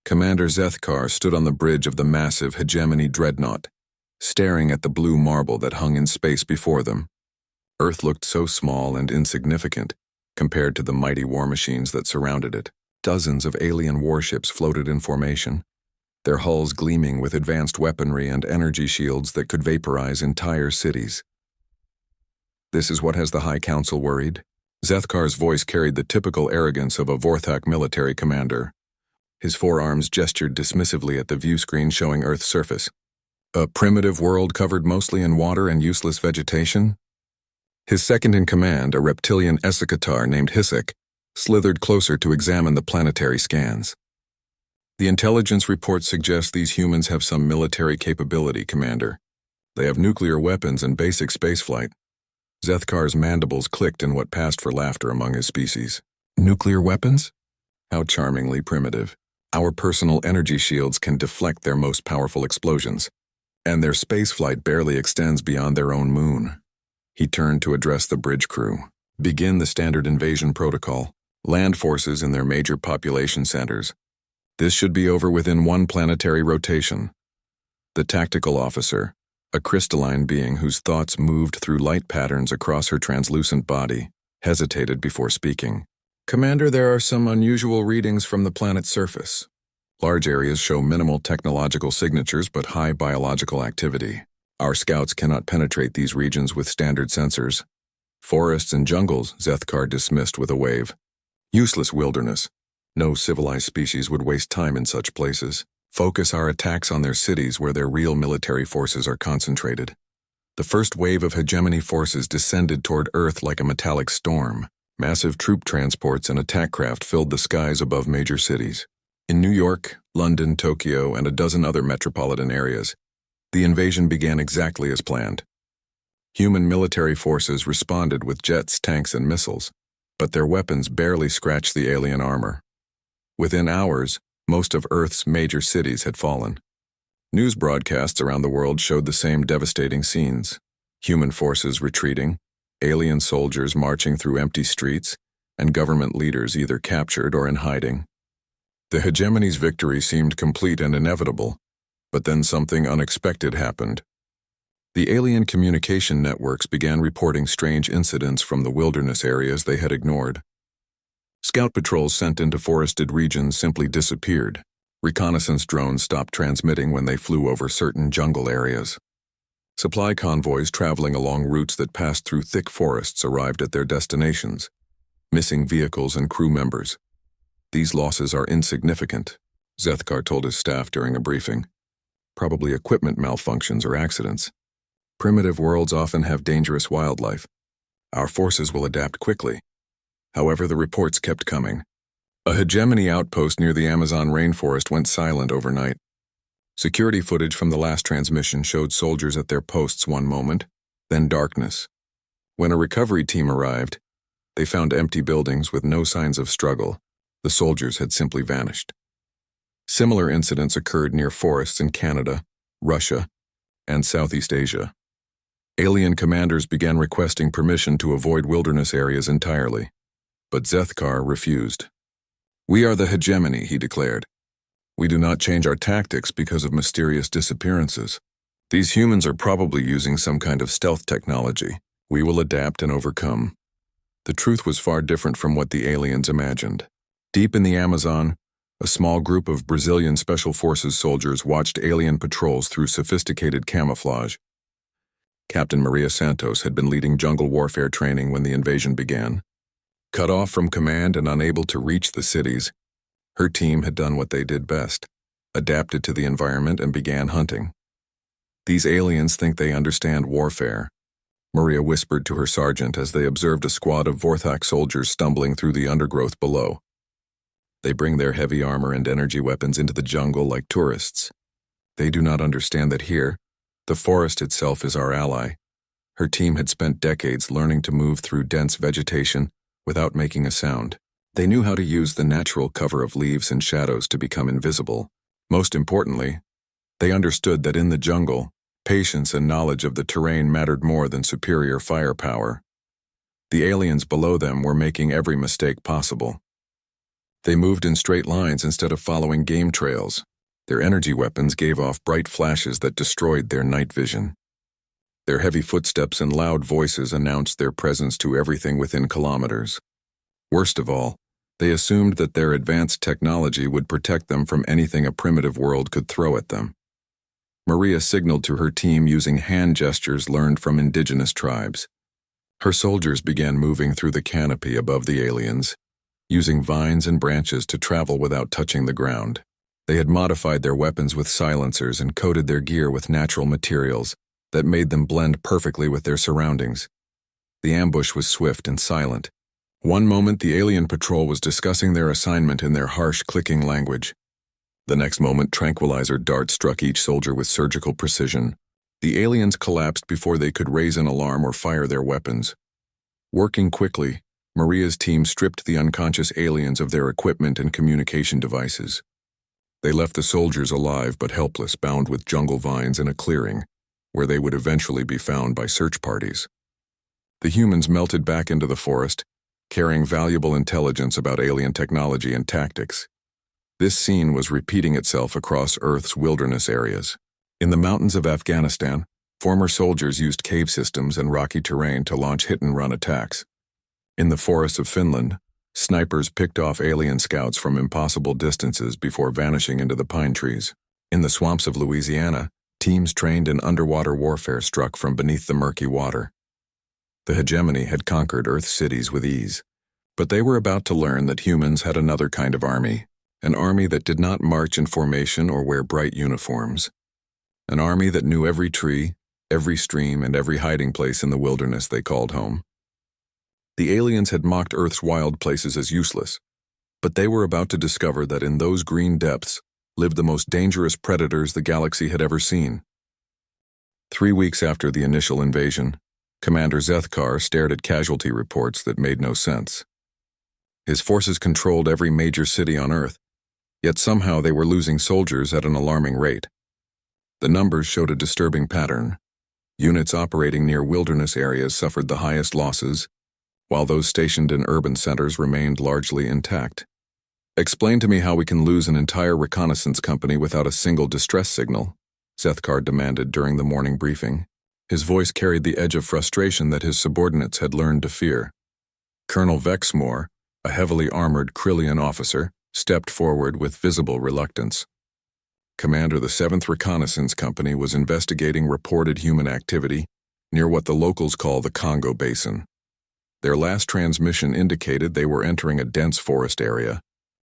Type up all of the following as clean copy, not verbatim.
Commander Zethkar stood on the bridge of the massive hegemony dreadnought, staring at the blue marble that hung in space before them. Earth looked so small and insignificant compared to the mighty war machines that surrounded it. Dozens of alien warships floated in formation, their hulls gleaming with advanced weaponry and energy shields that could vaporize entire cities. This is what has the High Council worried? Zethkar's voice carried the typical arrogance of a Vorthak military commander. His forearms gestured dismissively at the view screen showing Earth's surface. A primitive world covered mostly in water and useless vegetation? His second-in-command, a reptilian Esikatar named Hisek, slithered closer to examine the planetary scans. The intelligence reports suggest these humans have some military capability, Commander. They have nuclear weapons and basic spaceflight. Zethkar's mandibles clicked in what passed for laughter among his species. Nuclear weapons? How charmingly primitive. Our personal energy shields can deflect their most powerful explosions, and their spaceflight barely extends beyond their own moon. He turned to address the bridge crew. Begin the standard invasion protocol. Land forces in their major population centers. This should be over within one planetary rotation. The tactical officer, a crystalline being whose thoughts moved through light patterns across her translucent body, hesitated before speaking. Commander, there are some unusual readings from the planet's surface. Large areas show minimal technological signatures but high biological activity. Our scouts cannot penetrate these regions with standard sensors. Forests and jungles, Zethkar dismissed with a wave. Useless wilderness. No civilized species would waste time in such places. Focus our attacks on their cities where their real military forces are concentrated. The first wave of hegemony forces descended toward Earth like a metallic storm. Massive troop transports and attack craft filled the skies above major cities. In New York, London, Tokyo, and a dozen other metropolitan areas, the invasion began exactly as planned. Human military forces responded with jets, tanks, and missiles, but their weapons barely scratched the alien armor. Within hours, most of Earth's major cities had fallen. News broadcasts around the world showed the same devastating scenes: human forces retreating, alien soldiers marching through empty streets, and government leaders either captured or in hiding. The hegemony's victory seemed complete and inevitable, but then something unexpected happened. The alien communication networks began reporting strange incidents from the wilderness areas they had ignored. Scout patrols sent into forested regions simply disappeared. Reconnaissance drones stopped transmitting when they flew over certain jungle areas. Supply convoys traveling along routes that passed through thick forests arrived at their destinations, missing vehicles and crew members. These losses are insignificant, Zethkar told his staff during a briefing. Probably equipment malfunctions or accidents. Primitive worlds often have dangerous wildlife. Our forces will adapt quickly. However, the reports kept coming. A hegemony outpost near the Amazon rainforest went silent overnight. Security footage from the last transmission showed soldiers at their posts one moment, then darkness. When a recovery team arrived, they found empty buildings with no signs of struggle. The soldiers had simply vanished. Similar incidents occurred near forests in Canada, Russia, and Southeast Asia. Alien commanders began requesting permission to avoid wilderness areas entirely, but Zethkar refused. "We are the hegemony," he declared. "We do not change our tactics because of mysterious disappearances. These humans are probably using some kind of stealth technology. We will adapt and overcome." The truth was far different from what the aliens imagined. Deep in the Amazon, a small group of Brazilian Special Forces soldiers watched alien patrols through sophisticated camouflage. Captain Maria Santos had been leading jungle warfare training when the invasion began. Cut off from command and unable to reach the cities, her team had done what they did best, adapted to the environment and began hunting. "These aliens think they understand warfare," Maria whispered to her sergeant as they observed a squad of Vorthak soldiers stumbling through the undergrowth below. "They bring their heavy armor and energy weapons into the jungle like tourists. They do not understand that here, the forest itself is our ally." Her team had spent decades learning to move through dense vegetation without making a sound. They knew how to use the natural cover of leaves and shadows to become invisible. Most importantly, they understood that in the jungle, patience and knowledge of the terrain mattered more than superior firepower. The aliens below them were making every mistake possible. They moved in straight lines instead of following game trails. Their energy weapons gave off bright flashes that destroyed their night vision. Their heavy footsteps and loud voices announced their presence to everything within kilometers. Worst of all, they assumed that their advanced technology would protect them from anything a primitive world could throw at them. Maria signaled to her team using hand gestures learned from indigenous tribes. Her soldiers began moving through the canopy above the aliens, using vines and branches to travel without touching the ground. They had modified their weapons with silencers and coated their gear with natural materials that made them blend perfectly with their surroundings. The ambush was swift and silent. One moment the alien patrol was discussing their assignment in their harsh, clicking language. The next moment, tranquilizer darts struck each soldier with surgical precision. The aliens collapsed before they could raise an alarm or fire their weapons. Working quickly, Maria's team stripped the unconscious aliens of their equipment and communication devices. They left the soldiers alive but helpless, bound with jungle vines in a clearing, where they would eventually be found by search parties. The humans melted back into the forest, carrying valuable intelligence about alien technology and tactics. This scene was repeating itself across Earth's wilderness areas. In the mountains of Afghanistan, former soldiers used cave systems and rocky terrain to launch hit-and-run attacks. In the forests of Finland, snipers picked off alien scouts from impossible distances before vanishing into the pine trees. In the swamps of Louisiana, teams trained in underwater warfare struck from beneath the murky water. The hegemony had conquered Earth's cities with ease, but they were about to learn that humans had another kind of army, an army that did not march in formation or wear bright uniforms, an army that knew every tree, every stream, and every hiding place in the wilderness they called home. The aliens had mocked Earth's wild places as useless, but they were about to discover that in those green depths lived the most dangerous predators the galaxy had ever seen. 3 weeks after the initial invasion, Commander Zethkar stared at casualty reports that made no sense. His forces controlled every major city on Earth, yet somehow they were losing soldiers at an alarming rate. The numbers showed a disturbing pattern. Units operating near wilderness areas suffered the highest losses, while those stationed in urban centers remained largely intact. "Explain to me how we can lose an entire reconnaissance company without a single distress signal," Zethkar demanded during the morning briefing. His voice carried the edge of frustration that his subordinates had learned to fear. Colonel Vexmore, a heavily armored Krillian officer, stepped forward with visible reluctance. "Commander, the 7th Reconnaissance Company was investigating reported human activity near what the locals call the Congo Basin. Their last transmission indicated they were entering a dense forest area.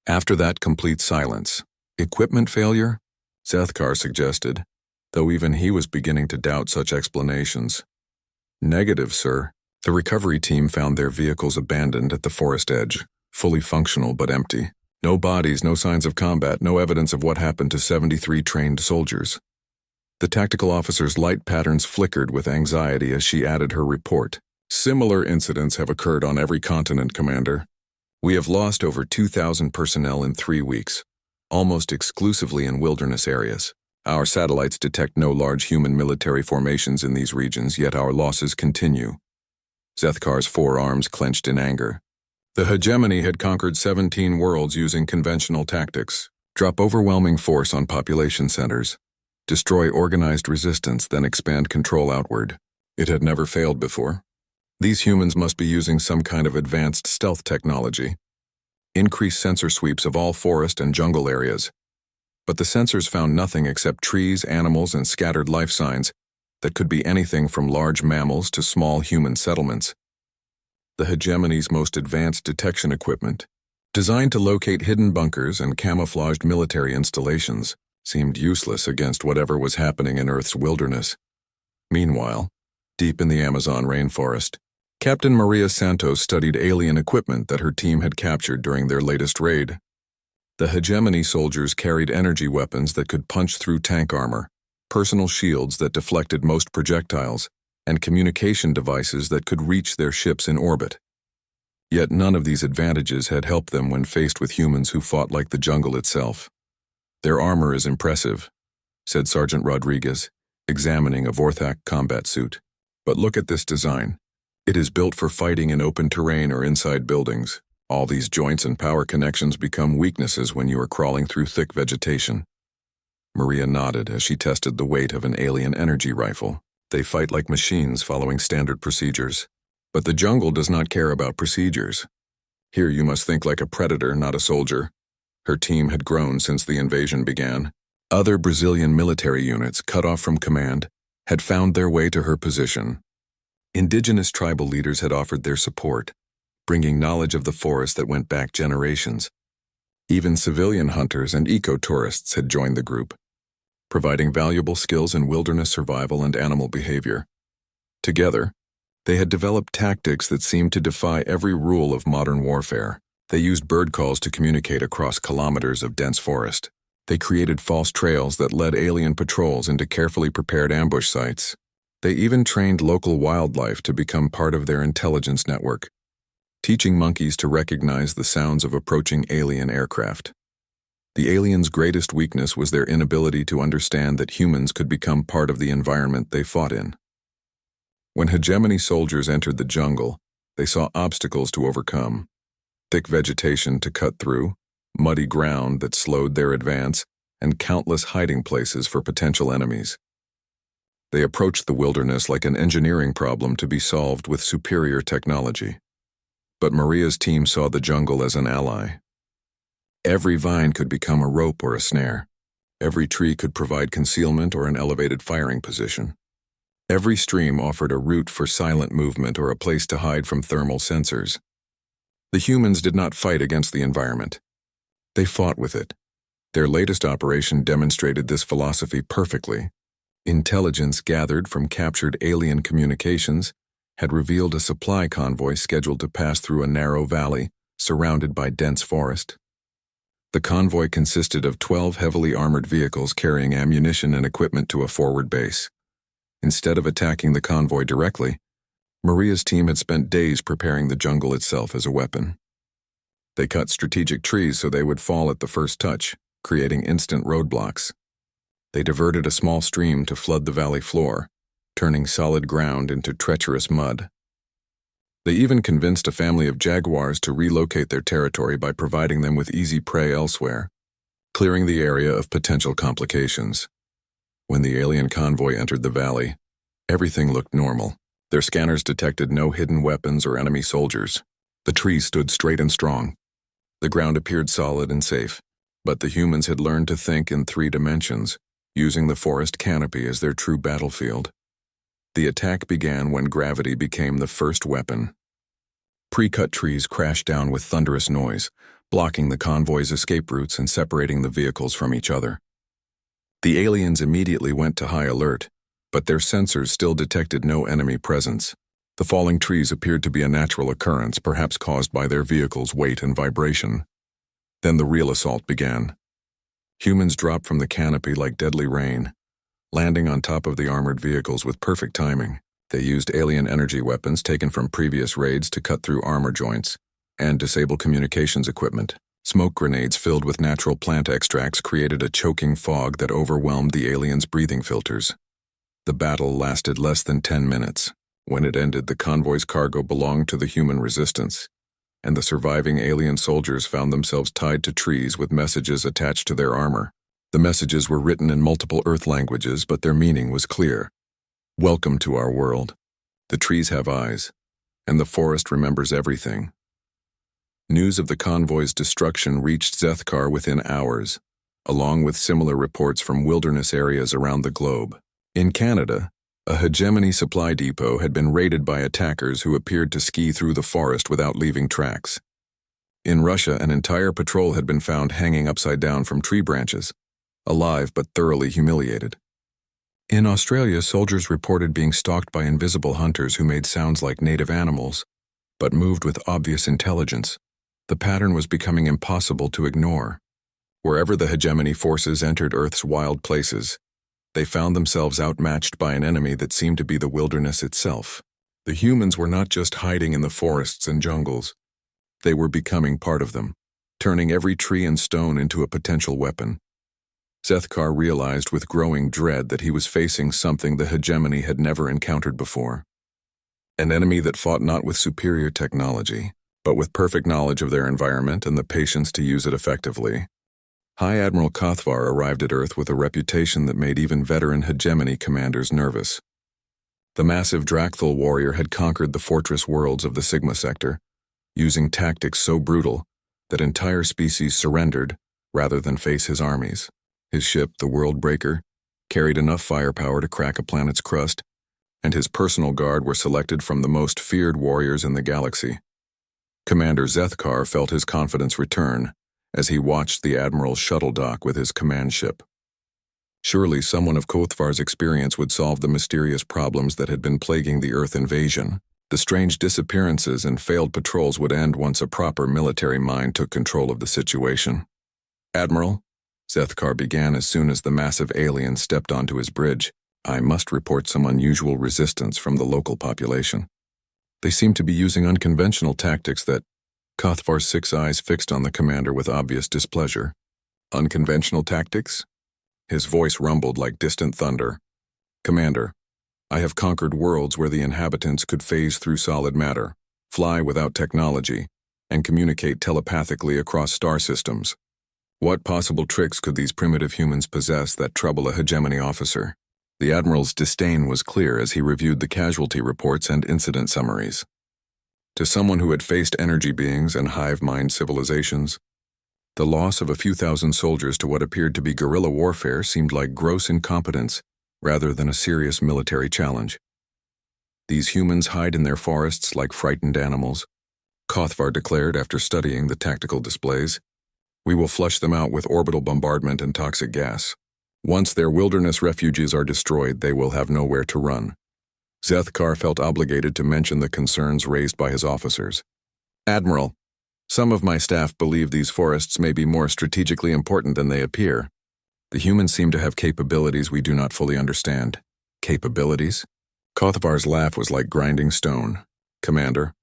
After that, complete silence. Equipment failure?" Zethkar suggested, though even he was beginning to doubt such explanations. "Negative, sir. The recovery team found their vehicles abandoned at the forest edge, fully functional but empty. No bodies, no signs of combat, no evidence of what happened to 73 trained soldiers." The tactical officer's light patterns flickered with anxiety as she added her report. "Similar incidents have occurred on every continent, Commander. We have lost over 2,000 personnel in 3 weeks, almost exclusively in wilderness areas. Our satellites detect no large human military formations in these regions, yet our losses continue." Zethkar's forearms clenched in anger. The hegemony had conquered 17 worlds using conventional tactics: drop overwhelming force on population centers, destroy organized resistance, then expand control outward. It had never failed before. These humans must be using some kind of advanced stealth technology. Increase sensor sweeps of all forest and jungle areas. But the sensors found nothing except trees, animals, and scattered life signs that could be anything from large mammals to small human settlements. The hegemony's most advanced detection equipment, designed to locate hidden bunkers and camouflaged military installations, seemed useless against whatever was happening in Earth's wilderness. Meanwhile, deep in the Amazon rainforest, Captain Maria Santos studied alien equipment that her team had captured during their latest raid. The hegemony soldiers carried energy weapons that could punch through tank armor, personal shields that deflected most projectiles, and communication devices that could reach their ships in orbit. Yet none of these advantages had helped them when faced with humans who fought like the jungle itself. "Their armor is impressive," said Sergeant Rodriguez, examining a Vorthak combat suit. "But look at this design. It is built for fighting in open terrain or inside buildings. All these joints and power connections become weaknesses when you are crawling through thick vegetation. Maria nodded as she tested the weight of an alien energy rifle. They fight like machines following standard procedures. But the jungle does not care about procedures. Here you must think like a predator, not a soldier. Her team had grown since the invasion began. Other Brazilian military units, cut off from command, had found their way to her position. Indigenous tribal leaders had offered their support, bringing knowledge of the forest that went back generations. Even civilian hunters and eco-tourists had joined the group, providing valuable skills in wilderness survival and animal behavior. Together, they had developed tactics that seemed to defy every rule of modern warfare. They used bird calls to communicate across kilometers of dense forest. They created false trails that led alien patrols into carefully prepared ambush sites. They even trained local wildlife to become part of their intelligence network, teaching monkeys to recognize the sounds of approaching alien aircraft. The aliens' greatest weakness was their inability to understand that humans could become part of the environment they fought in. When hegemony soldiers entered the jungle, they saw obstacles to overcome, thick vegetation to cut through, muddy ground that slowed their advance, and countless hiding places for potential enemies. They approached the wilderness like an engineering problem to be solved with superior technology. But Maria's team saw the jungle as an ally. Every vine could become a rope or a snare. Every tree could provide concealment or an elevated firing position. Every stream offered a route for silent movement or a place to hide from thermal sensors. The humans did not fight against the environment. They fought with it. Their latest operation demonstrated this philosophy perfectly. Intelligence gathered from captured alien communications had revealed a supply convoy scheduled to pass through a narrow valley surrounded by dense forest. The convoy consisted of 12 heavily armored vehicles carrying ammunition and equipment to a forward base. Instead of attacking the convoy directly, Maria's team had spent days preparing the jungle itself as a weapon. They cut strategic trees so they would fall at the first touch, creating instant roadblocks. They diverted a small stream to flood the valley floor, turning solid ground into treacherous mud. They even convinced a family of jaguars to relocate their territory by providing them with easy prey elsewhere, clearing the area of potential complications. When the alien convoy entered the valley, everything looked normal. Their scanners detected no hidden weapons or enemy soldiers. The trees stood straight and strong. The ground appeared solid and safe, but the humans had learned to think in 3 dimensions, using the forest canopy as their true battlefield. The attack began when gravity became the first weapon. Pre-cut trees crashed down with thunderous noise, blocking the convoy's escape routes and separating the vehicles from each other. The aliens immediately went to high alert, but their sensors still detected no enemy presence. The falling trees appeared to be a natural occurrence, perhaps caused by their vehicles' weight and vibration. Then the real assault began. Humans dropped from the canopy like deadly rain, landing on top of the armored vehicles with perfect timing. They used alien energy weapons taken from previous raids to cut through armor joints and disable communications equipment. Smoke grenades filled with natural plant extracts created a choking fog that overwhelmed the aliens' breathing filters. The battle lasted less than 10 minutes. When it ended, the convoy's cargo belonged to the human resistance, and the surviving alien soldiers found themselves tied to trees with messages attached to their armor. The messages were written in multiple Earth languages, but their meaning was clear. Welcome to our world. The trees have eyes, and the forest remembers everything. News of the convoy's destruction reached Zethkar within hours, along with similar reports from wilderness areas around the globe. In Canada, a hegemony supply depot had been raided by attackers who appeared to ski through the forest without leaving tracks. In Russia, an entire patrol had been found hanging upside down from tree branches, alive but thoroughly humiliated. In Australia, soldiers reported being stalked by invisible hunters who made sounds like native animals, but moved with obvious intelligence. The pattern was becoming impossible to ignore. Wherever the hegemony forces entered Earth's wild places, they found themselves outmatched by an enemy that seemed to be the wilderness itself. The humans were not just hiding in the forests and jungles. They were becoming part of them, turning every tree and stone into a potential weapon. Zethkar realized with growing dread that he was facing something the hegemony had never encountered before. An enemy that fought not with superior technology, but with perfect knowledge of their environment and the patience to use it effectively. High Admiral Kothvar arrived at Earth with a reputation that made even veteran hegemony commanders nervous. The massive Drakthul warrior had conquered the fortress worlds of the Sigma sector, using tactics so brutal that entire species surrendered rather than face his armies. His ship, the World Breaker, carried enough firepower to crack a planet's crust, and his personal guard were selected from the most feared warriors in the galaxy. Commander Zethkar felt his confidence return as he watched the Admiral's shuttle dock with his command ship. Surely someone of Kothvar's experience would solve the mysterious problems that had been plaguing the Earth invasion. The strange disappearances and failed patrols would end once a proper military mind took control of the situation. "Admiral," Zethkar began as soon as the massive alien stepped onto his bridge, "I must report some unusual resistance from the local population. They seem to be using unconventional tactics that—" Kothvar's 6 eyes fixed on the commander with obvious displeasure. "Unconventional tactics?" His voice rumbled like distant thunder. "Commander, I have conquered worlds where the inhabitants could phase through solid matter, fly without technology, and communicate telepathically across star systems. What possible tricks could these primitive humans possess that trouble a hegemony officer?" The Admiral's disdain was clear as he reviewed the casualty reports and incident summaries. To someone who had faced energy beings and hive-mind civilizations, the loss of a few thousand soldiers to what appeared to be guerrilla warfare seemed like gross incompetence rather than a serious military challenge. "These humans hide in their forests like frightened animals," Kothvar declared after studying the tactical displays. "We will flush them out with orbital bombardment and toxic gas. Once their wilderness refuges are destroyed, they will have nowhere to run." Zethkar felt obligated to mention the concerns raised by his officers. "Admiral, some of my staff believe these forests may be more strategically important than they appear. The humans seem to have capabilities we do not fully understand." "Capabilities?" Kothvar's laugh was like grinding stone. "Commander,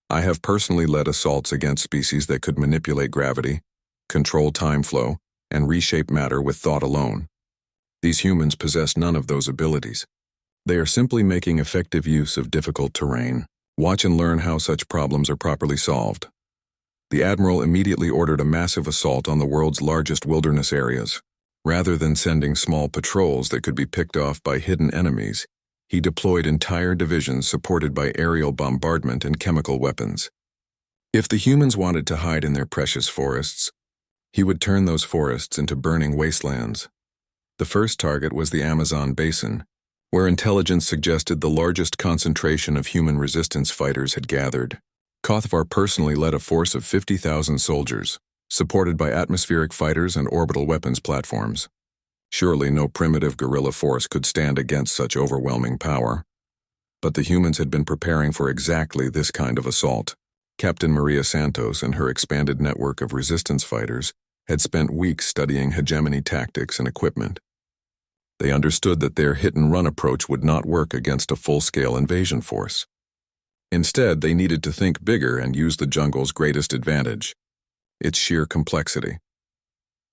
I have personally led assaults against species that could manipulate gravity, control time flow, and reshape matter with thought alone. These humans possess none of those abilities. They are simply making effective use of difficult terrain. Watch and learn how such problems are properly solved." The Admiral immediately ordered a massive assault on the world's largest wilderness areas. Rather than sending small patrols that could be picked off by hidden enemies, he deployed entire divisions supported by aerial bombardment and chemical weapons. If the humans wanted to hide in their precious forests, he would turn those forests into burning wastelands. The first target was the Amazon basin, where intelligence suggested the largest concentration of human resistance fighters had gathered. Kothvar personally led a force of 50,000 soldiers, supported by atmospheric fighters and orbital weapons platforms. Surely no primitive guerrilla force could stand against such overwhelming power. But the humans had been preparing for exactly this kind of assault. Captain Maria Santos and her expanded network of resistance fighters had spent weeks studying hegemony tactics and equipment. They understood that their hit-and-run approach would not work against a full-scale invasion force. Instead, they needed to think bigger and use the jungle's greatest advantage: its sheer complexity.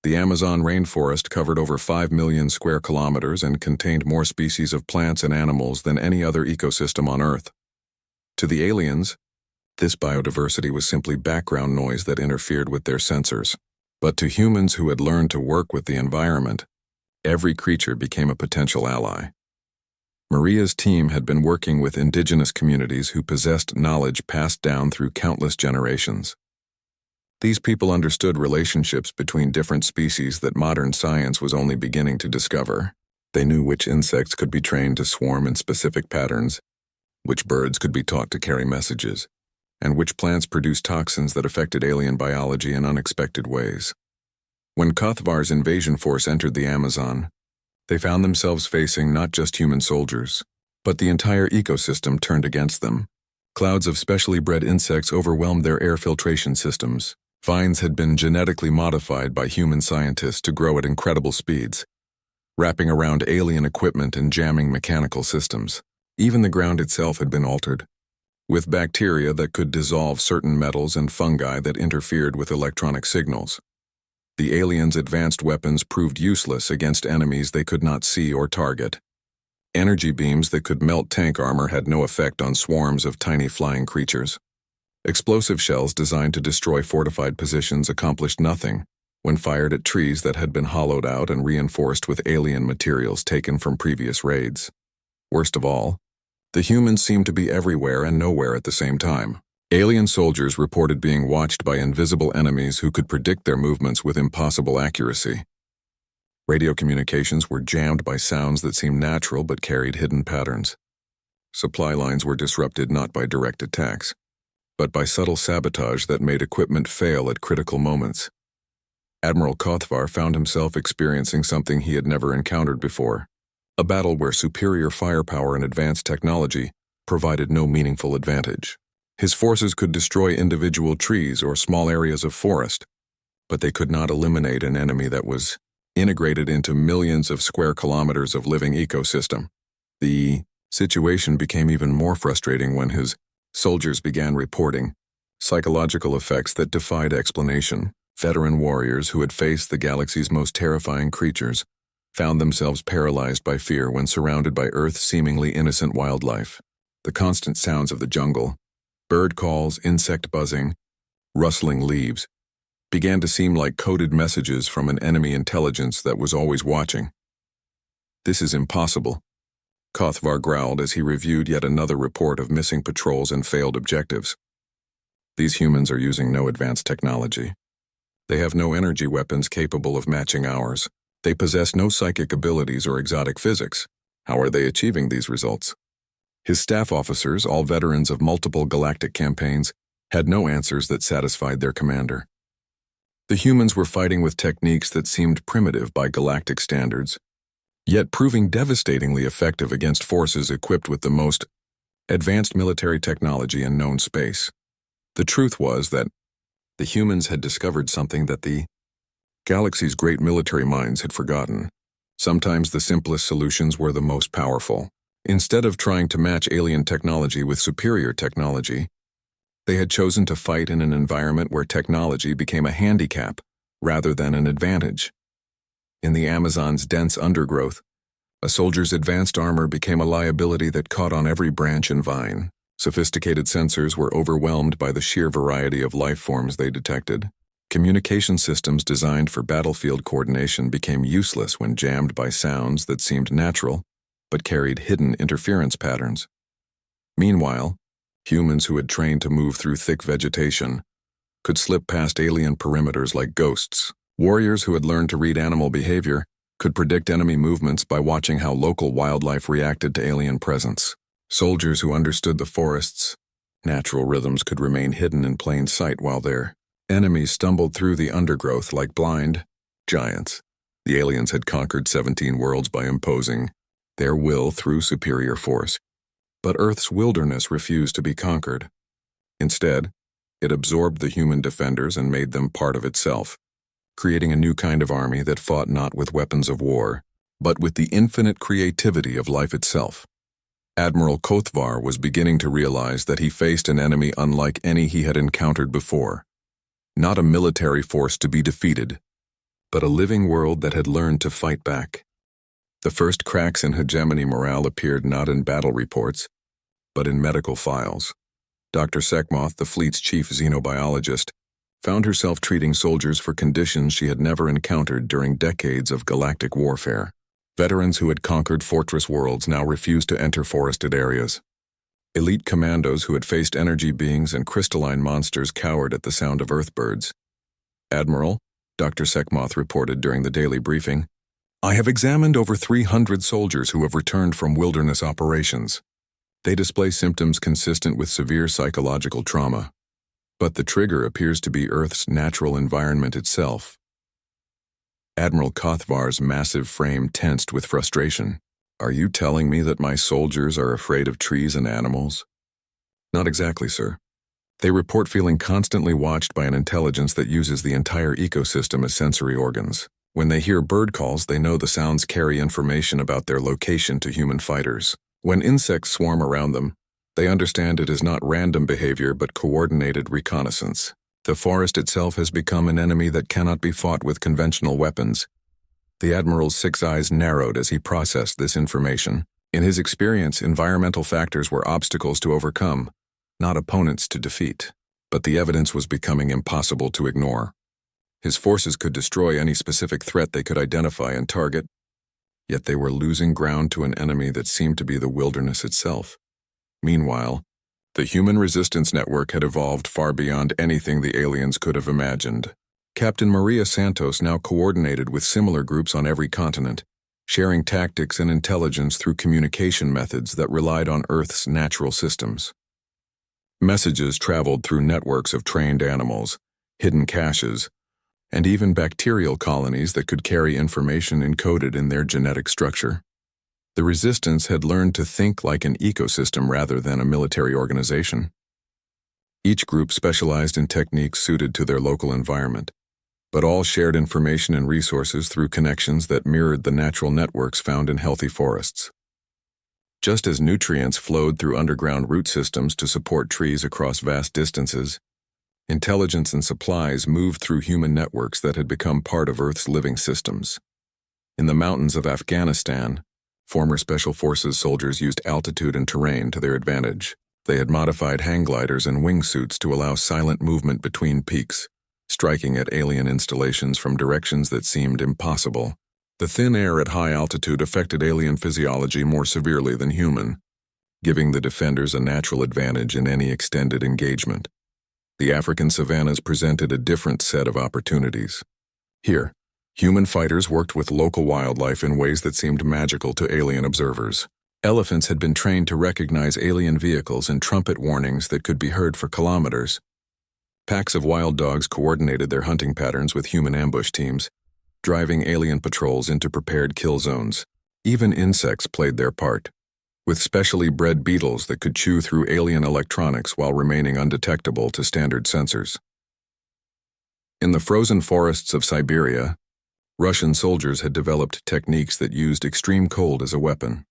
The Amazon rainforest covered over 5 million square kilometers and contained more species of plants and animals than any other ecosystem on Earth. To the aliens, this biodiversity was simply background noise that interfered with their sensors. But to humans who had learned to work with the environment, every creature became a potential ally. Maria's team had been working with indigenous communities who possessed knowledge passed down through countless generations. These people understood relationships between different species that modern science was only beginning to discover. They knew which insects could be trained to swarm in specific patterns, which birds could be taught to carry messages, and which plants produced toxins that affected alien biology in unexpected ways. When Kothvar's invasion force entered the Amazon, they found themselves facing not just human soldiers, but the entire ecosystem turned against them. Clouds of specially bred insects overwhelmed their air filtration systems. Vines had been genetically modified by human scientists to grow at incredible speeds, wrapping around alien equipment and jamming mechanical systems. Even the ground itself had been altered, with bacteria that could dissolve certain metals and fungi that interfered with electronic signals. The aliens' advanced weapons proved useless against enemies they could not see or target. Energy beams that could melt tank armor had no effect on swarms of tiny flying creatures. Explosive shells designed to destroy fortified positions accomplished nothing when fired at trees that had been hollowed out and reinforced with alien materials taken from previous raids. Worst of all, the humans seemed to be everywhere and nowhere at the same time. Alien soldiers reported being watched by invisible enemies who could predict their movements with impossible accuracy. Radio communications were jammed by sounds that seemed natural but carried hidden patterns. Supply lines were disrupted not by direct attacks, but by subtle sabotage that made equipment fail at critical moments. Admiral Kothvar found himself experiencing something he had never encountered before, a battle where superior firepower and advanced technology provided no meaningful advantage. His forces could destroy individual trees or small areas of forest, but they could not eliminate an enemy that was integrated into millions of square kilometers of living ecosystem. The situation became even more frustrating when his soldiers began reporting psychological effects that defied explanation. Veteran warriors who had faced the galaxy's most terrifying creatures found themselves paralyzed by fear when surrounded by Earth's seemingly innocent wildlife. The constant sounds of the jungle, bird calls, insect buzzing, rustling leaves, began to seem like coded messages from an enemy intelligence that was always watching. "This is impossible," Kothvar growled as he reviewed yet another report of missing patrols and failed objectives. "These humans are using no advanced technology. They have no energy weapons capable of matching ours. They possess no psychic abilities or exotic physics. How are they achieving these results?" His staff officers, all veterans of multiple galactic campaigns, had no answers that satisfied their commander. The humans were fighting with techniques that seemed primitive by galactic standards, yet proving devastatingly effective against forces equipped with the most advanced military technology in known space. The truth was that the humans had discovered something that the galaxy's great military minds had forgotten. Sometimes the simplest solutions were the most powerful. Instead of trying to match alien technology with superior technology, they had chosen to fight in an environment where technology became a handicap rather than an advantage. In the Amazon's dense undergrowth, a soldier's advanced armor became a liability that caught on every branch and vine. Sophisticated sensors were overwhelmed by the sheer variety of life forms they detected. Communication systems designed for battlefield coordination became useless when jammed by sounds that seemed natural but carried hidden interference patterns. Meanwhile, humans who had trained to move through thick vegetation could slip past alien perimeters like ghosts. Warriors who had learned to read animal behavior could predict enemy movements by watching how local wildlife reacted to alien presence. Soldiers who understood the forest's natural rhythms could remain hidden in plain sight while their enemies stumbled through the undergrowth like blind giants. The aliens had conquered 17 worlds by imposing their will through superior force. But Earth's wilderness refused to be conquered. Instead, it absorbed the human defenders and made them part of itself, creating a new kind of army that fought not with weapons of war, but with the infinite creativity of life itself. Admiral Kothvar was beginning to realize that he faced an enemy unlike any he had encountered before. Not a military force to be defeated, but a living world that had learned to fight back. The first cracks in hegemony morale appeared not in battle reports, but in medical files. Dr. Sekmoth, the fleet's chief xenobiologist, found herself treating soldiers for conditions she had never encountered during decades of galactic warfare. Veterans who had conquered fortress worlds now refused to enter forested areas. Elite commandos who had faced energy beings and crystalline monsters cowered at the sound of earthbirds. "Admiral," Dr. Sekmoth reported during the daily briefing, "I have examined over 300 soldiers who have returned from wilderness operations. They display symptoms consistent with severe psychological trauma, but the trigger appears to be Earth's natural environment itself." Admiral Kothvar's massive frame tensed with frustration. "Are you telling me that my soldiers are afraid of trees and animals?" "Not exactly, sir. They report feeling constantly watched by an intelligence that uses the entire ecosystem as sensory organs. When they hear bird calls, they know the sounds carry information about their location to human fighters. When insects swarm around them, they understand it is not random behavior but coordinated reconnaissance. The forest itself has become an enemy that cannot be fought with conventional weapons." The Admiral's 6 eyes narrowed as he processed this information. In his experience, environmental factors were obstacles to overcome, not opponents to defeat. but the evidence was becoming impossible to ignore. His forces could destroy any specific threat they could identify and target, yet they were losing ground to an enemy that seemed to be the wilderness itself. Meanwhile, the human resistance network had evolved far beyond anything the aliens could have imagined. Captain Maria Santos now coordinated with similar groups on every continent, sharing tactics and intelligence through communication methods that relied on Earth's natural systems. Messages traveled through networks of trained animals, hidden caches, and even bacterial colonies that could carry information encoded in their genetic structure. The Resistance had learned to think like an ecosystem rather than a military organization. Each group specialized in techniques suited to their local environment, but all shared information and resources through connections that mirrored the natural networks found in healthy forests. Just as nutrients flowed through underground root systems to support trees across vast distances, intelligence and supplies moved through human networks that had become part of Earth's living systems. In the mountains of Afghanistan, former Special Forces soldiers used altitude and terrain to their advantage. They had modified hang gliders and wingsuits to allow silent movement between peaks, striking at alien installations from directions that seemed impossible. The thin air at high altitude affected alien physiology more severely than human, giving the defenders a natural advantage in any extended engagement. The African savannas presented a different set of opportunities. Here, human fighters worked with local wildlife in ways that seemed magical to alien observers. Elephants had been trained to recognize alien vehicles and trumpet warnings that could be heard for kilometers. Packs of wild dogs coordinated their hunting patterns with human ambush teams, driving alien patrols into prepared kill zones. Even insects played their part, with specially bred beetles that could chew through alien electronics while remaining undetectable to standard sensors. In the frozen forests of Siberia, Russian soldiers had developed techniques that used extreme cold as a weapon.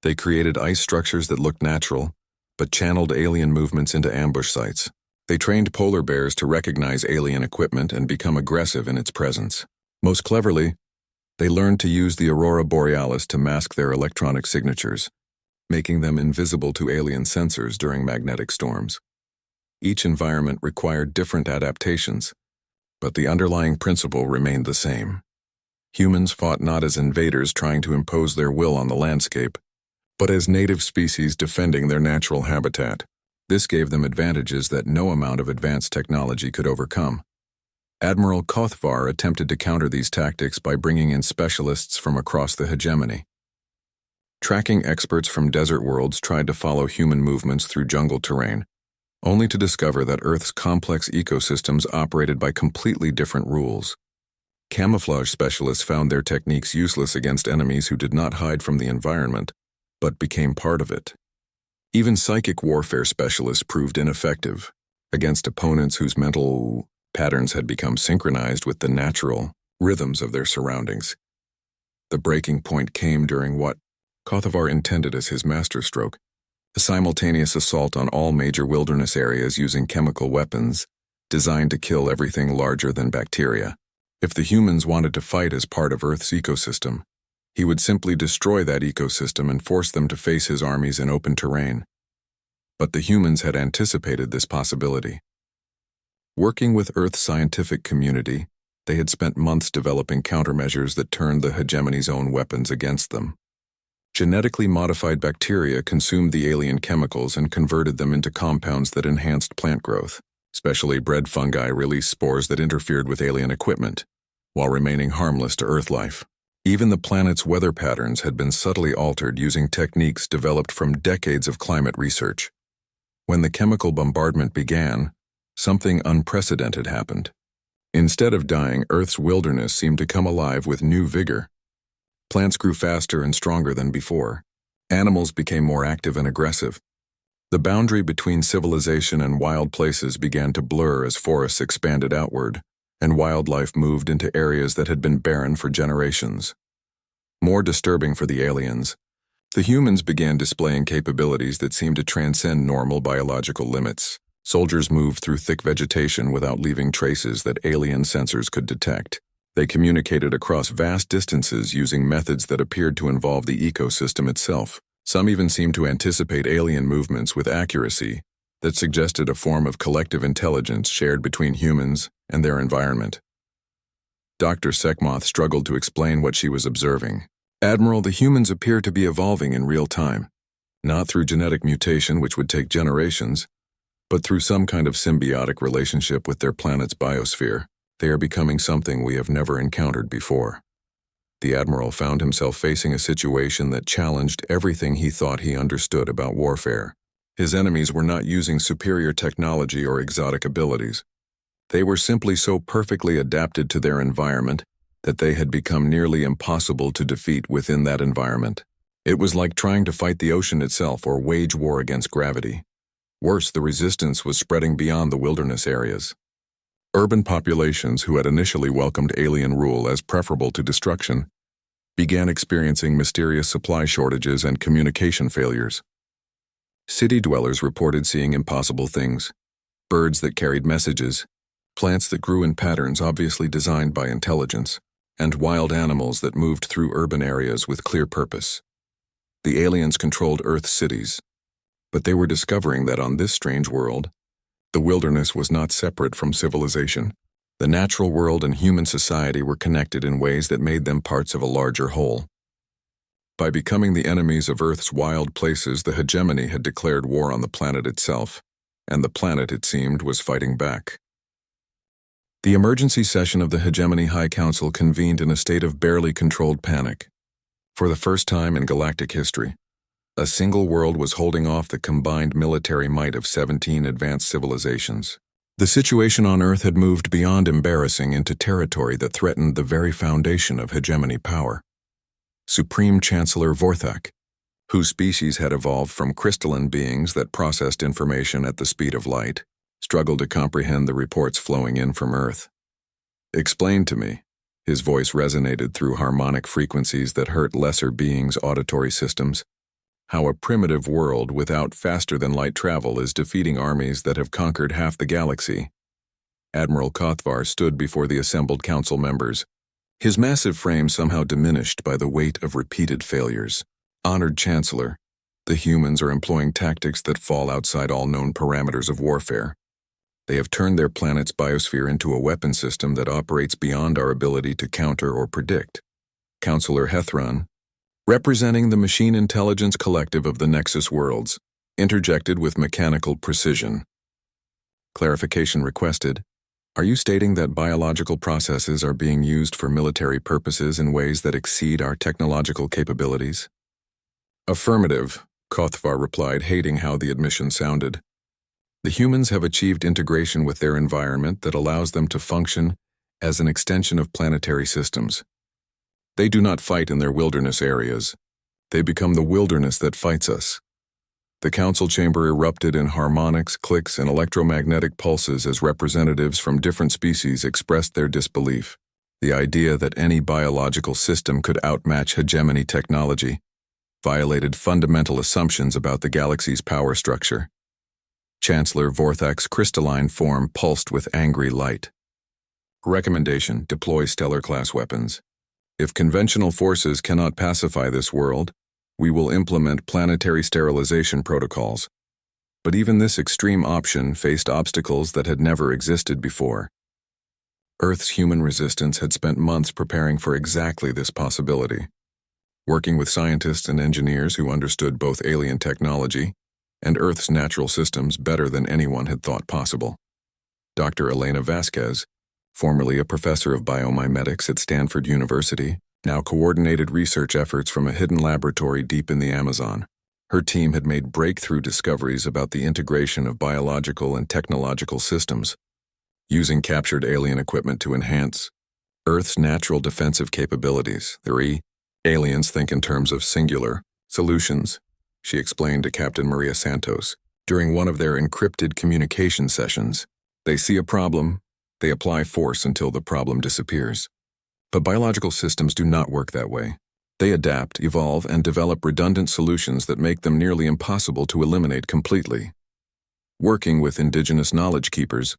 They created ice structures that looked natural, but channeled alien movements into ambush sites. They trained polar bears to recognize alien equipment and become aggressive in its presence. Most cleverly, they learned to use the aurora borealis to mask their electronic signatures, making them invisible to alien sensors during magnetic storms. Each environment required different adaptations, but the underlying principle remained the same. Humans fought not as invaders trying to impose their will on the landscape, but as native species defending their natural habitat. This gave them advantages that no amount of advanced technology could overcome. Admiral Kothvar attempted to counter these tactics by bringing in specialists from across the hegemony. Tracking experts from desert worlds tried to follow human movements through jungle terrain, only to discover that Earth's complex ecosystems operated by completely different rules. Camouflage specialists found their techniques useless against enemies who did not hide from the environment, but became part of it. Even psychic warfare specialists proved ineffective against opponents whose mental patterns had become synchronized with the natural rhythms of their surroundings. The breaking point came during what Kothvar intended as his masterstroke, a simultaneous assault on all major wilderness areas using chemical weapons designed to kill everything larger than bacteria. If the humans wanted to fight as part of Earth's ecosystem, he would simply destroy that ecosystem and force them to face his armies in open terrain. But the humans had anticipated this possibility. Working with Earth's scientific community, they had spent months developing countermeasures that turned the hegemony's own weapons against them. Genetically modified bacteria consumed the alien chemicals and converted them into compounds that enhanced plant growth. Specially bred fungi released spores that interfered with alien equipment, while remaining harmless to Earth life. Even the planet's weather patterns had been subtly altered using techniques developed from decades of climate research. When the chemical bombardment began, something unprecedented happened. Instead of dying, Earth's wilderness seemed to come alive with new vigor. Plants grew faster and stronger than before. Animals became more active and aggressive. The boundary between civilization and wild places began to blur as forests expanded outward, and wildlife moved into areas that had been barren for generations. More disturbing for the aliens, the humans began displaying capabilities that seemed to transcend normal biological limits. Soldiers moved through thick vegetation without leaving traces that alien sensors could detect. They communicated across vast distances using methods that appeared to involve the ecosystem itself. Some even seemed to anticipate alien movements with accuracy, that suggested a form of collective intelligence shared between humans and their environment. Dr. Sekmoth struggled to explain what she was observing. "Admiral, the humans appear to be evolving in real time, not through genetic mutation, which would take generations, but through some kind of symbiotic relationship with their planet's biosphere. They are becoming something we have never encountered before." The Admiral found himself facing a situation that challenged everything he thought he understood about warfare. His enemies were not using superior technology or exotic abilities. They were simply so perfectly adapted to their environment that they had become nearly impossible to defeat within that environment. It was like trying to fight the ocean itself or wage war against gravity. Worse, the resistance was spreading beyond the wilderness areas. Urban populations who had initially welcomed alien rule as preferable to destruction began experiencing mysterious supply shortages and communication failures. City dwellers reported seeing impossible things: birds that carried messages, plants that grew in patterns obviously designed by intelligence, and wild animals that moved through urban areas with clear purpose. The aliens controlled Earth's cities, but they were discovering that on this strange world, the wilderness was not separate from civilization. The natural world and human society were connected in ways that made them parts of a larger whole. By becoming the enemies of Earth's wild places, the hegemony had declared war on the planet itself, and the planet, it seemed, was fighting back. The emergency session of the Hegemony High Council convened in a state of barely controlled panic. For the first time in galactic history, a single world was holding off the combined military might of 17 advanced civilizations. The situation on Earth had moved beyond embarrassing into territory that threatened the very foundation of hegemony power. Supreme Chancellor Vorthak, whose species had evolved from crystalline beings that processed information at the speed of light, struggled to comprehend the reports flowing in from Earth. "Explain to me." His voice resonated through harmonic frequencies that hurt lesser beings' auditory systems. "How a primitive world without faster-than-light travel is defeating armies that have conquered half the galaxy." Admiral Kothvar stood before the assembled council members, his massive frame somehow diminished by the weight of repeated failures. "Honored Chancellor, the humans are employing tactics that fall outside all known parameters of warfare. They have turned their planet's biosphere into a weapon system that operates beyond our ability to counter or predict." Councillor Hethron, representing the Machine Intelligence Collective of the Nexus Worlds, interjected with mechanical precision. Clarification requested. "Are you stating that biological processes are being used for military purposes in ways that exceed our technological capabilities?" "Affirmative," Kothvar replied, hating how the admission sounded. "The humans have achieved integration with their environment that allows them to function as an extension of planetary systems. They do not fight in their wilderness areas. They become the wilderness that fights us." The council chamber erupted in harmonics, clicks, and electromagnetic pulses as representatives from different species expressed their disbelief. The idea that any biological system could outmatch hegemony technology violated fundamental assumptions about the galaxy's power structure. Chancellor Vorthak's crystalline form pulsed with angry light. "Recommendation: deploy stellar-class weapons. If conventional forces cannot pacify this world, we will implement planetary sterilization protocols." But even this extreme option faced obstacles that had never existed before. Earth's human resistance had spent months preparing for exactly this possibility, working with scientists and engineers who understood both alien technology and Earth's natural systems better than anyone had thought possible. Dr. Elena Vasquez, formerly a professor of biomimetics at Stanford University, now coordinated research efforts from a hidden laboratory deep in the Amazon. Her team had made breakthrough discoveries about the integration of biological and technological systems, using captured alien equipment to enhance Earth's natural defensive capabilities. Aliens think in terms of singular solutions, she explained to Captain Maria Santos during one of their encrypted communication sessions. They see a problem, they apply force until the problem disappears. But biological systems do not work that way. They adapt, evolve, and develop redundant solutions that make them nearly impossible to eliminate completely. Working with indigenous knowledge keepers,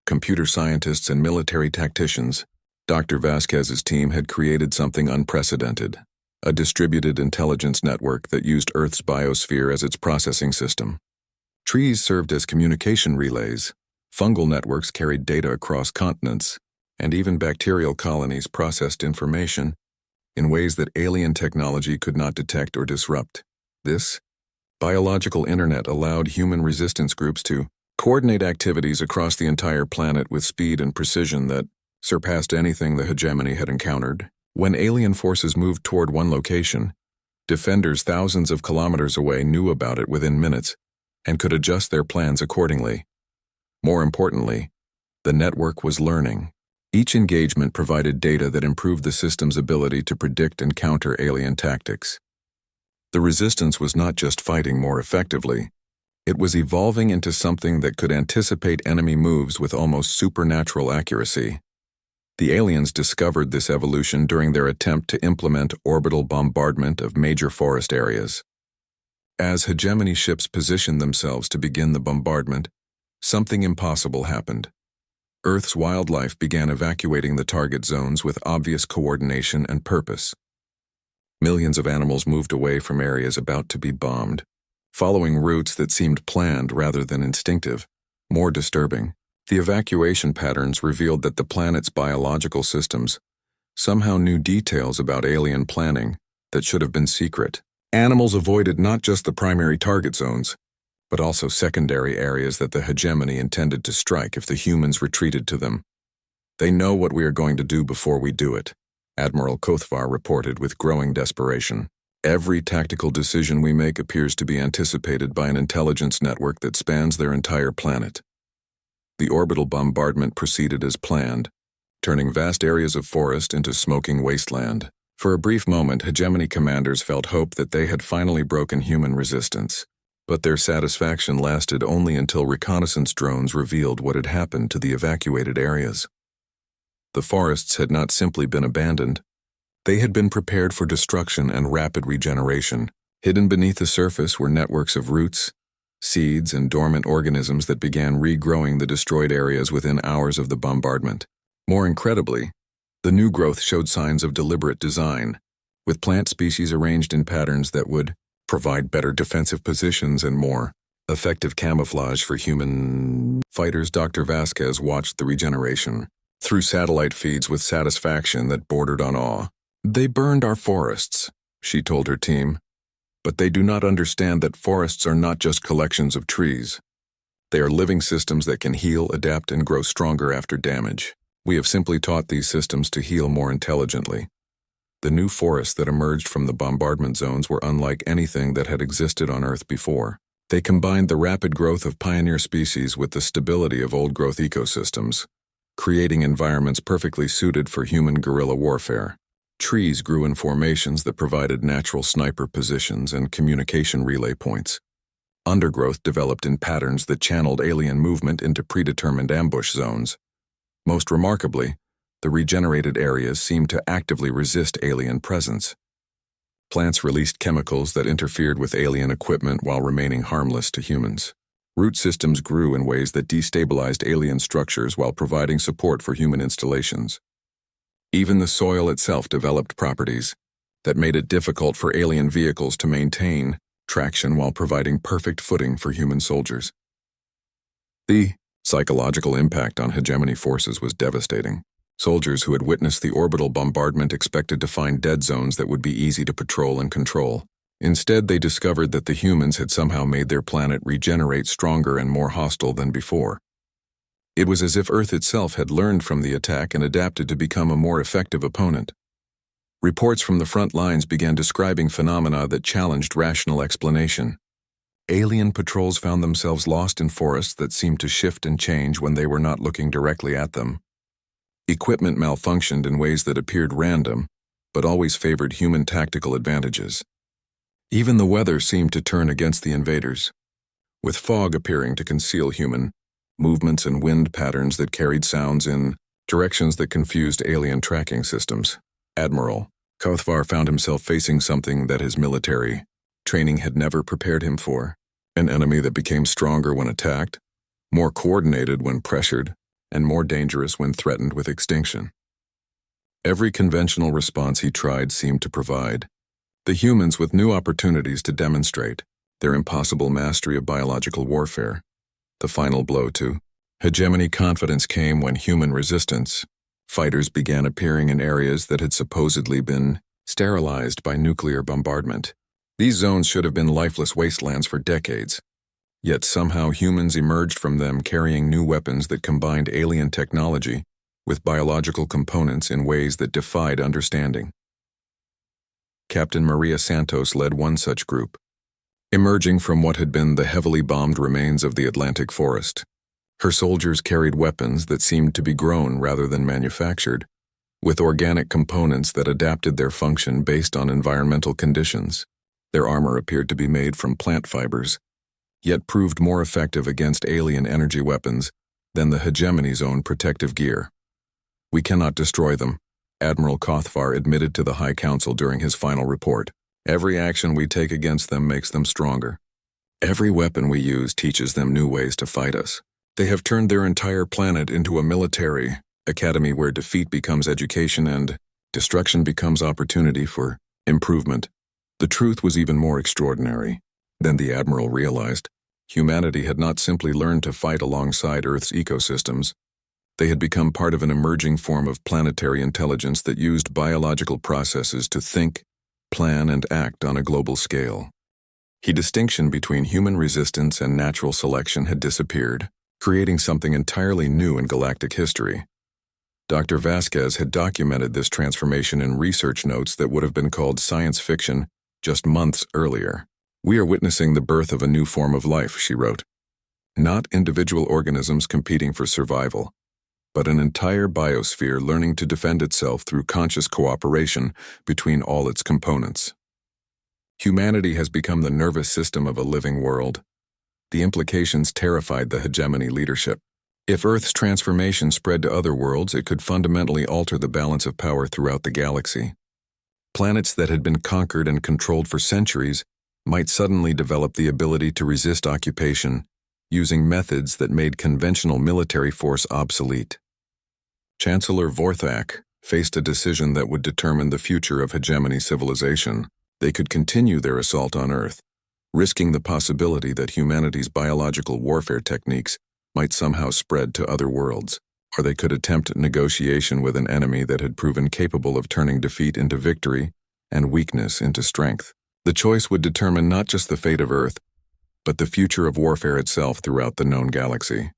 computer scientists, and military tacticians, Dr. Vasquez's team had created something unprecedented: a distributed intelligence network that used Earth's biosphere as its processing system. Trees served as communication relays, fungal networks carried data across continents, and even bacterial colonies processed information in ways that alien technology could not detect or disrupt. This biological internet allowed human resistance groups to coordinate activities across the entire planet with speed and precision that surpassed anything the hegemony had encountered. When alien forces moved toward one location, defenders thousands of kilometers away knew about it within minutes and could adjust their plans accordingly. More importantly, the network was learning. Each engagement provided data that improved the system's ability to predict and counter alien tactics. The resistance was not just fighting more effectively, it was evolving into something that could anticipate enemy moves with almost supernatural accuracy. The aliens discovered this evolution during their attempt to implement orbital bombardment of major forest areas. As hegemony ships positioned themselves to begin the bombardment, something impossible happened. Earth's wildlife began evacuating the target zones with obvious coordination and purpose. Millions of animals moved away from areas about to be bombed, following routes that seemed planned rather than instinctive. More disturbing, the evacuation patterns revealed that the planet's biological systems somehow knew details about alien planning that should have been secret. Animals avoided not just the primary target zones, but also secondary areas that the hegemony intended to strike if the humans retreated to them. "They know what we are going to do before we do it," Admiral Kothvar reported with growing desperation. "Every tactical decision we make appears to be anticipated by an intelligence network that spans their entire planet." The orbital bombardment proceeded as planned, turning vast areas of forest into smoking wasteland. For a brief moment, hegemony commanders felt hope that they had finally broken human resistance. But their satisfaction lasted only until reconnaissance drones revealed what had happened to the evacuated areas. The forests had not simply been abandoned. They had been prepared for destruction and rapid regeneration. Hidden beneath the surface were networks of roots, seeds, and dormant organisms that began regrowing the destroyed areas within hours of the bombardment. More incredibly, the new growth showed signs of deliberate design, with plant species arranged in patterns that would provide better defensive positions and more effective camouflage for human fighters. Dr. Vasquez watched the regeneration through satellite feeds with satisfaction that bordered on awe. "They burned our forests," she told her team, "but they do not understand that forests are not just collections of trees. They are living systems that can heal, adapt, and grow stronger after damage. We have simply taught these systems to heal more intelligently." The new forests that emerged from the bombardment zones were unlike anything that had existed on Earth before. They combined the rapid growth of pioneer species with the stability of old-growth ecosystems, creating environments perfectly suited for human guerrilla warfare. Trees grew in formations that provided natural sniper positions and communication relay points. Undergrowth developed in patterns that channeled alien movement into predetermined ambush zones. Most remarkably, the regenerated areas seemed to actively resist alien presence. Plants released chemicals that interfered with alien equipment while remaining harmless to humans. Root systems grew in ways that destabilized alien structures while providing support for human installations. Even the soil itself developed properties that made it difficult for alien vehicles to maintain traction while providing perfect footing for human soldiers. The psychological impact on hegemony forces was devastating. Soldiers who had witnessed the orbital bombardment expected to find dead zones that would be easy to patrol and control. Instead, they discovered that the humans had somehow made their planet regenerate stronger and more hostile than before. It was as if Earth itself had learned from the attack and adapted to become a more effective opponent. Reports from the front lines began describing phenomena that challenged rational explanation. Alien patrols found themselves lost in forests that seemed to shift and change when they were not looking directly at them. Equipment malfunctioned in ways that appeared random, but always favored human tactical advantages. Even the weather seemed to turn against the invaders, with fog appearing to conceal human movements and wind patterns that carried sounds in directions that confused alien tracking systems. Admiral Kothvar found himself facing something that his military training had never prepared him for, an enemy that became stronger when attacked, more coordinated when pressured, and more dangerous when threatened with extinction. Every conventional response he tried seemed to provide the humans with new opportunities to demonstrate their impossible mastery of biological warfare. The final blow to hegemony confidence came when human resistance fighters began appearing in areas that had supposedly been sterilized by nuclear bombardment. These zones should have been lifeless wastelands for decades. Yet somehow humans emerged from them carrying new weapons that combined alien technology with biological components in ways that defied understanding. Captain Maria Santos led one such group, emerging from what had been the heavily bombed remains of the Atlantic forest. Her soldiers carried weapons that seemed to be grown rather than manufactured, with organic components that adapted their function based on environmental conditions. Their armor appeared to be made from plant fibers, yet proved more effective against alien energy weapons than the hegemony's own protective gear. "We cannot destroy them," Admiral Kothvar admitted to the High Council during his final report. "Every action we take against them makes them stronger. Every weapon we use teaches them new ways to fight us. They have turned their entire planet into a military academy where defeat becomes education and destruction becomes opportunity for improvement." The truth was even more extraordinary than the Admiral realized. Humanity had not simply learned to fight alongside Earth's ecosystems. They had become part of an emerging form of planetary intelligence that used biological processes to think, plan, and act on a global scale. The distinction between human resistance and natural selection had disappeared, creating something entirely new in galactic history. Dr. Vasquez had documented this transformation in research notes that would have been called science fiction just months earlier. "We are witnessing the birth of a new form of life," she wrote. "Not individual organisms competing for survival, but an entire biosphere learning to defend itself through conscious cooperation between all its components. Humanity has become the nervous system of a living world." The implications terrified the hegemony leadership. If Earth's transformation spread to other worlds, it could fundamentally alter the balance of power throughout the galaxy. Planets that had been conquered and controlled for centuries might suddenly develop the ability to resist occupation using methods that made conventional military force obsolete. Chancellor Vorthak faced a decision that would determine the future of hegemony civilization. They could continue their assault on Earth, risking the possibility that humanity's biological warfare techniques might somehow spread to other worlds, or they could attempt negotiation with an enemy that had proven capable of turning defeat into victory and weakness into strength. The choice would determine not just the fate of Earth, but the future of warfare itself throughout the known galaxy.